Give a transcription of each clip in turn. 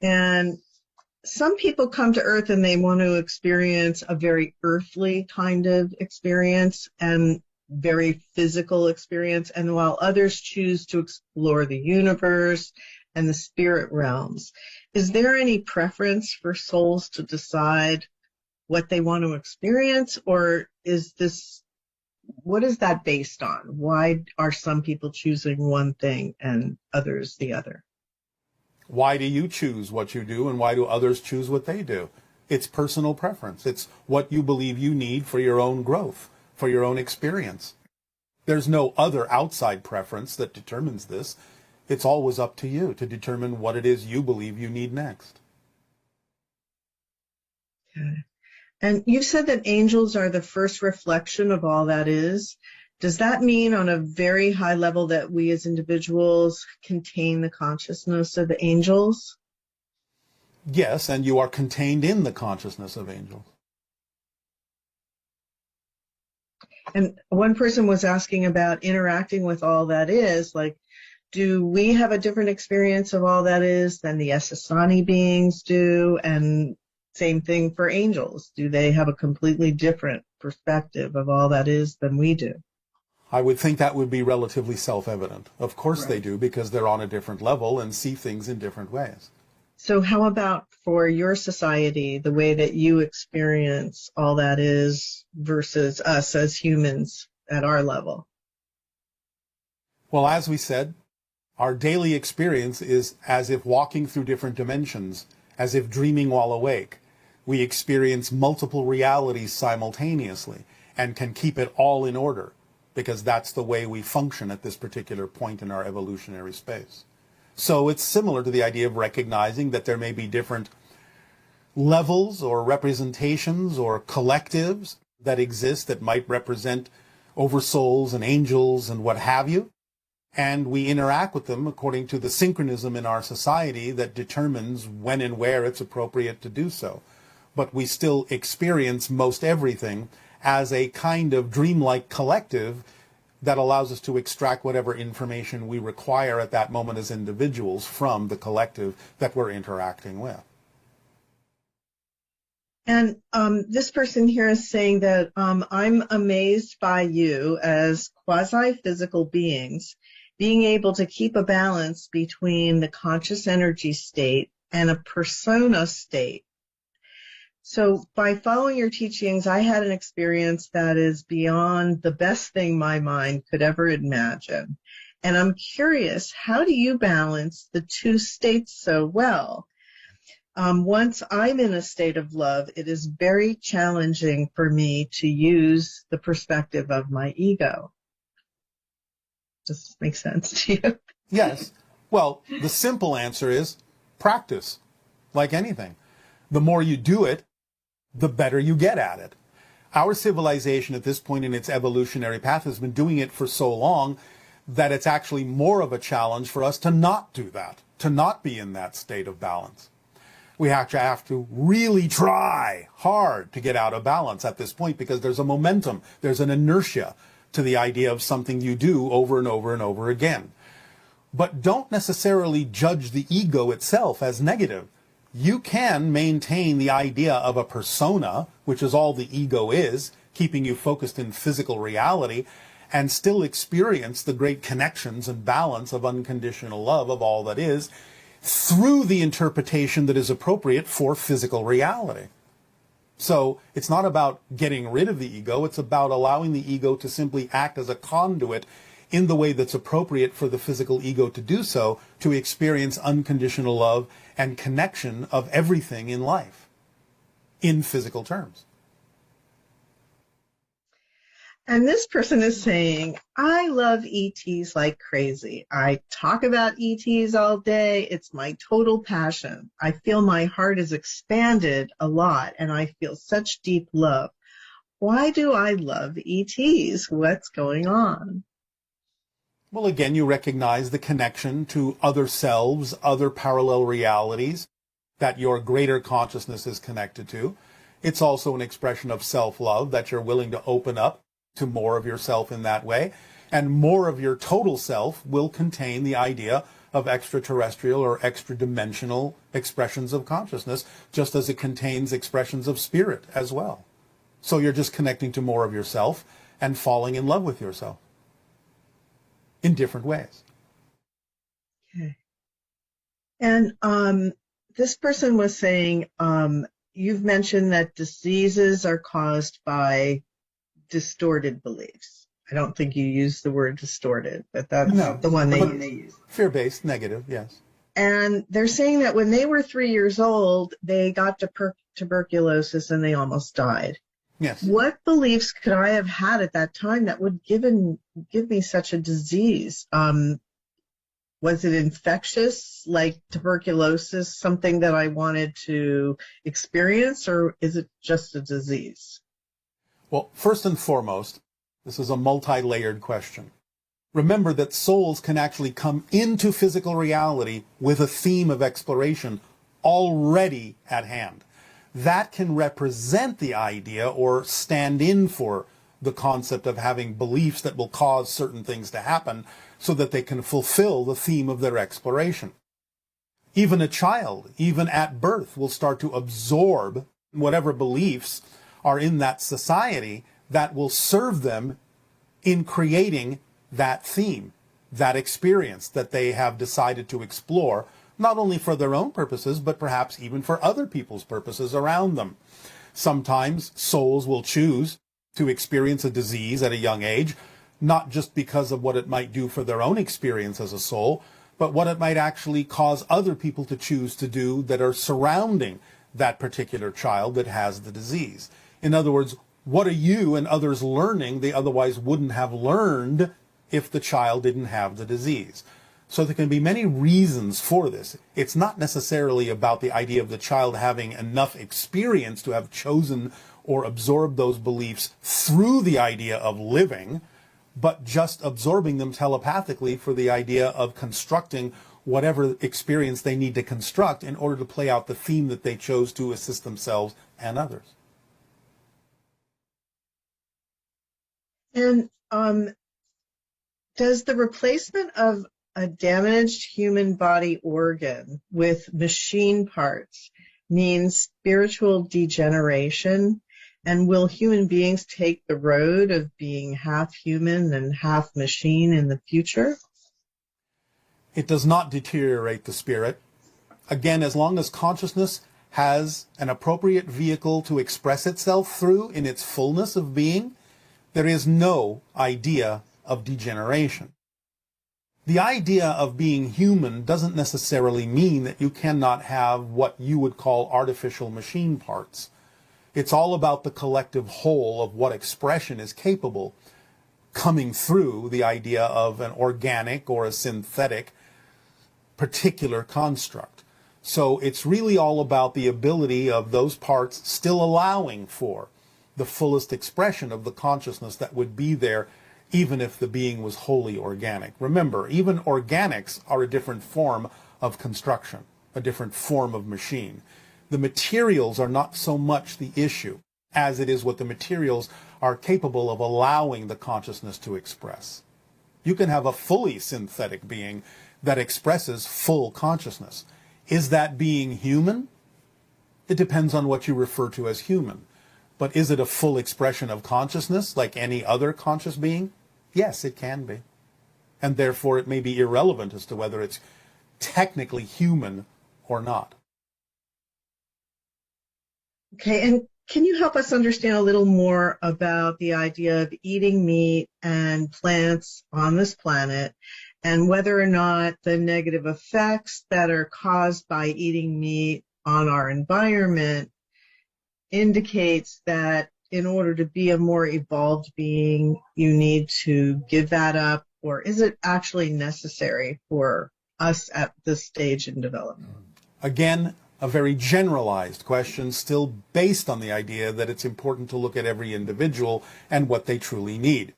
And some people come to Earth and they want to experience a very earthly kind of experience and very physical experience. And while others choose to explore the universe and the spirit realms, is there any preference for souls to decide what they want to experience? Or what is that based on? Why are some people choosing one thing and others the other? Why do you choose what you do, and why do others choose what they do? It's personal preference. It's what you believe you need for your own growth, for your own experience. There's no other outside preference that determines this. It's always up to you to determine what it is you believe you need next. Okay. And you said that angels are the first reflection of all that is. Does that mean on a very high level that we as individuals contain the consciousness of the angels? Yes, and you are contained in the consciousness of angels. And one person was asking about interacting with all that is, like, do we have a different experience of all that is than the Essassani beings do? And same thing for angels. Do they have a completely different perspective of all that is than we do? I would think that would be relatively self-evident. Of course Right. They do, because they're on a different level and see things in different ways. So how about for your society, the way that you experience all that is versus us as humans at our level? Well, as we said, our daily experience is as if walking through different dimensions, as if dreaming while awake. We experience multiple realities simultaneously and can keep it all in order, because that's the way we function at this particular point in our evolutionary space. So it's similar to the idea of recognizing that there may be different levels or representations or collectives that exist that might represent oversouls and angels and what have you. And we interact with them according to the synchronism in our society that determines when and where it's appropriate to do so. But we still experience most everything as a kind of dreamlike collective that allows us to extract whatever information we require at that moment as individuals from the collective that we're interacting with. And this person here is saying that I'm amazed by you as quasi-physical beings being able to keep a balance between the conscious energy state and a persona state. So by following your teachings, I had an experience that is beyond the best thing my mind could ever imagine. And I'm curious, how do you balance the two states so well? Once I'm in a state of love, it is very challenging for me to use the perspective of my ego. Does this make sense to you? Yes. Well, the simple answer is practice, like anything. The more you do it, the better you get at it. Our civilization at this point in its evolutionary path has been doing it for so long that it's actually more of a challenge for us to not do that, to not be in that state of balance. We actually have to really try hard to get out of balance at this point, because there's a momentum, there's an inertia to the idea of something you do over and over and over again. But don't necessarily judge the ego itself as negative. You can maintain the idea of a persona, which is all the ego is, keeping you focused in physical reality, and still experience the great connections and balance of unconditional love of all that is through the interpretation that is appropriate for physical reality. So it's not about getting rid of the ego, it's about allowing the ego to simply act as a conduit in the way that's appropriate for the physical ego to do so, to experience unconditional love and connection of everything in life, in physical terms. And this person is saying, I love ETs like crazy. I talk about ETs all day. It's my total passion. I feel my heart is expanded a lot, and I feel such deep love. Why do I love ETs? What's going on? Well, again, you recognize the connection to other selves, other parallel realities that your greater consciousness is connected to. It's also an expression of self-love, that you're willing to open up to more of yourself in that way. And more of your total self will contain the idea of extraterrestrial or extra-dimensional expressions of consciousness, just as it contains expressions of spirit as well. So you're just connecting to more of yourself and falling in love with yourself in different ways. Okay. And this person was saying, you've mentioned that diseases are caused by distorted beliefs. I don't think you used the word distorted, but that's the one they use. Fear-based, negative, yes. And they're saying that when they were 3 years old, they got tuberculosis and they almost died. Yes. What beliefs could I have had at that time that would give me such a disease? Was it infectious, like tuberculosis, something that I wanted to experience, or is it just a disease? Well, first and foremost, this is a multi-layered question. Remember that souls can actually come into physical reality with a theme of exploration already at hand. That can represent the idea or stand in for the concept of having beliefs that will cause certain things to happen so that they can fulfill the theme of their exploration. Even a child, even at birth, will start to absorb whatever beliefs are in that society that will serve them in creating that theme, that experience that they have decided to explore, not only for their own purposes, but perhaps even for other people's purposes around them. Sometimes souls will choose to experience a disease at a young age, not just because of what it might do for their own experience as a soul, but what it might actually cause other people to choose to do that are surrounding that particular child that has the disease. In other words, what are you and others learning they otherwise wouldn't have learned if the child didn't have the disease? So there can be many reasons for this. It's not necessarily about the idea of the child having enough experience to have chosen or absorbed those beliefs through the idea of living, but just absorbing them telepathically for the idea of constructing whatever experience they need to construct in order to play out the theme that they chose to assist themselves and others. And does the replacement of a damaged human body organ with machine parts mean spiritual degeneration? And will human beings take the road of being half human and half machine in the future? It does not deteriorate the spirit. Again, as long as consciousness has an appropriate vehicle to express itself through in its fullness of being, there is no idea of degeneration. The idea of being human doesn't necessarily mean that you cannot have what you would call artificial machine parts. It's all about the collective whole of what expression is capable coming through the idea of an organic or a synthetic particular construct. So it's really all about the ability of those parts still allowing for the fullest expression of the consciousness that would be there even if the being was wholly organic. Remember, even organics are a different form of construction, a different form of machine. The materials are not so much the issue as it is what the materials are capable of allowing the consciousness to express. You can have a fully synthetic being that expresses full consciousness. Is that being human? It depends on what you refer to as human. But is it a full expression of consciousness like any other conscious being? Yes, it can be. And therefore it may be irrelevant as to whether it's technically human or not. Okay, and can you help us understand a little more about the idea of eating meat and plants on this planet and whether or not the negative effects that are caused by eating meat on our environment indicates that in order to be a more evolved being, you need to give that up, or is it actually necessary for us at this stage in development? Again, a very generalized question, still based on the idea that it's important to look at every individual and what they truly need.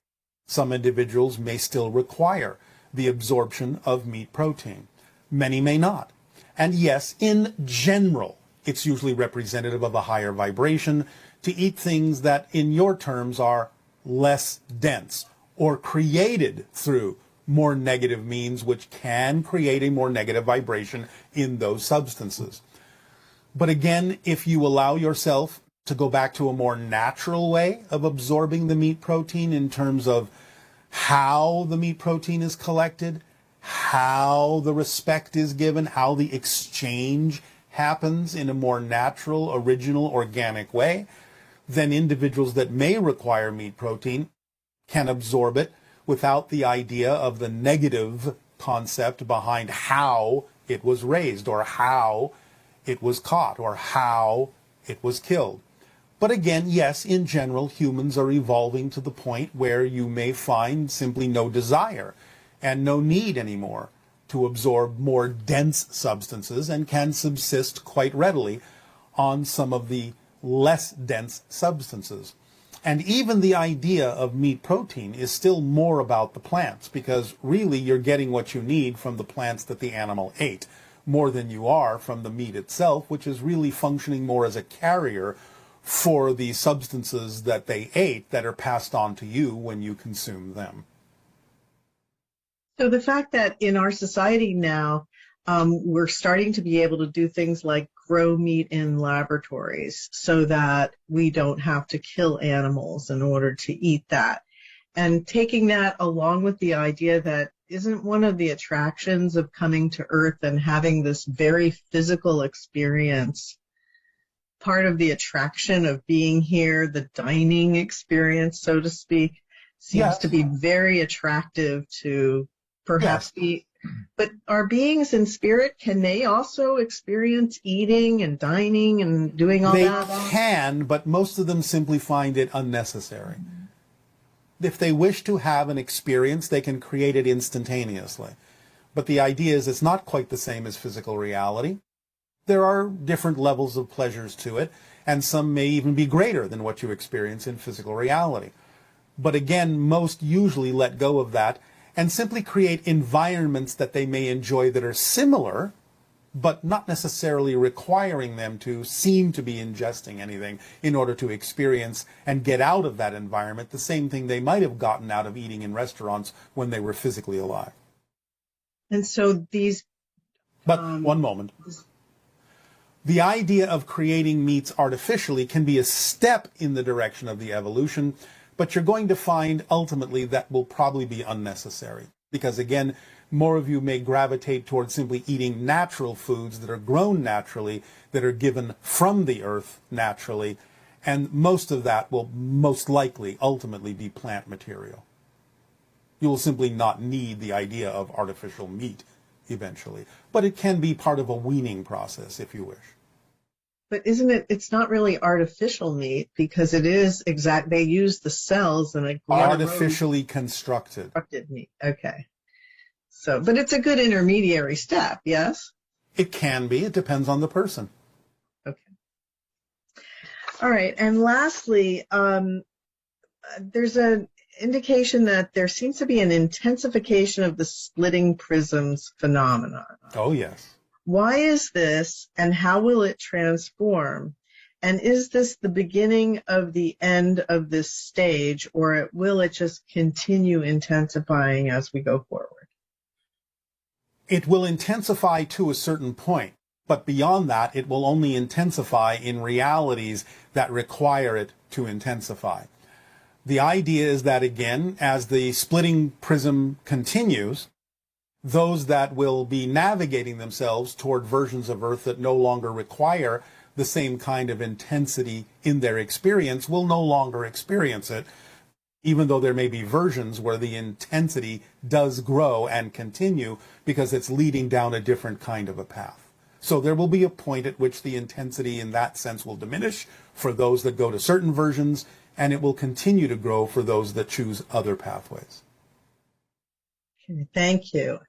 Some individuals may still require the absorption of meat protein. Many may not. And yes, in general, it's usually representative of a higher vibration to eat things that, in your terms, are less dense or created through more negative means, which can create a more negative vibration in those substances. But again, if you allow yourself to go back to a more natural way of absorbing the meat protein in terms of how the meat protein is collected, how the respect is given, how the exchange happens in a more natural, original, organic way, then individuals that may require meat protein can absorb it without the idea of the negative concept behind how it was raised or how it was caught or how it was killed. But again, yes, in general, humans are evolving to the point where you may find simply no desire and no need anymore to absorb more dense substances and can subsist quite readily on some of the less dense substances. And even the idea of meat protein is still more about the plants, because really you're getting what you need from the plants that the animal ate, more than you are from the meat itself, which is really functioning more as a carrier for the substances that they ate that are passed on to you when you consume them. So the fact that in our society now, we're starting to be able to do things like grow meat in laboratories so that we don't have to kill animals in order to eat that. And taking that along with the idea that isn't one of the attractions of coming to Earth and having this very physical experience, part of the attraction of being here, the dining experience, so to speak, seems to be very attractive to perhaps be. But are beings in spirit, can they also experience eating and dining and doing all that? They can, but most of them simply find it unnecessary. If they wish to have an experience, they can create it instantaneously. But the idea is it's not quite the same as physical reality. There are different levels of pleasures to it, and some may even be greater than what you experience in physical reality. But again, most usually let go of that and simply create environments that they may enjoy that are similar, but not necessarily requiring them to seem to be ingesting anything in order to experience and get out of that environment the same thing they might have gotten out of eating in restaurants when they were physically alive. And so these... But one moment. The idea of creating meats artificially can be a step in the direction of the evolution, but you're going to find ultimately that will probably be unnecessary. Because again, more of you may gravitate towards simply eating natural foods that are grown naturally, that are given from the earth naturally, and most of that will most likely ultimately be plant material. You will simply not need the idea of artificial meat eventually, but it can be part of a weaning process if you wish. But isn't it, it's not really artificial meat because it is they use the cells in a artificially constructed meat. Okay. So, but it's a good intermediary step, yes? It can be. It depends on the person. Okay. All right. And lastly, there's an indication that there seems to be an intensification of the splitting prisms phenomenon. Oh, yes. Why is this, and how will it transform? And is this the beginning of the end of this stage, or will it just continue intensifying as we go forward? It will intensify to a certain point, but beyond that, it will only intensify in realities that require it to intensify. The idea is that, again, as the splitting prism continues, those that will be navigating themselves toward versions of Earth that no longer require the same kind of intensity in their experience will no longer experience it, even though there may be versions where the intensity does grow and continue because it's leading down a different kind of a path. So there will be a point at which the intensity in that sense will diminish for those that go to certain versions, and it will continue to grow for those that choose other pathways. Okay, thank you.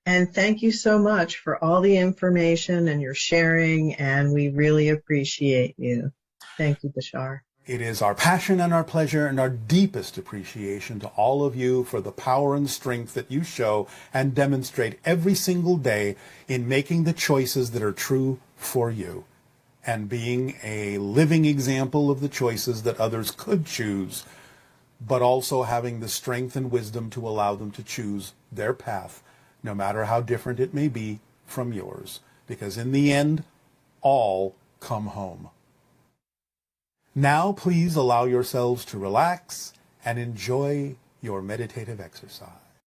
And thank you so much for all the information and your sharing, and we really appreciate you. Thank you, Bashar. It is our passion and our pleasure and our deepest appreciation to all of you for the power and strength that you show and demonstrate every single day in making the choices that are true for you and being a living example of the choices that others could choose, but also having the strength and wisdom to allow them to choose their path, no matter how different it may be from yours, because in the end, all come home. Now please allow yourselves to relax and enjoy your meditative exercise.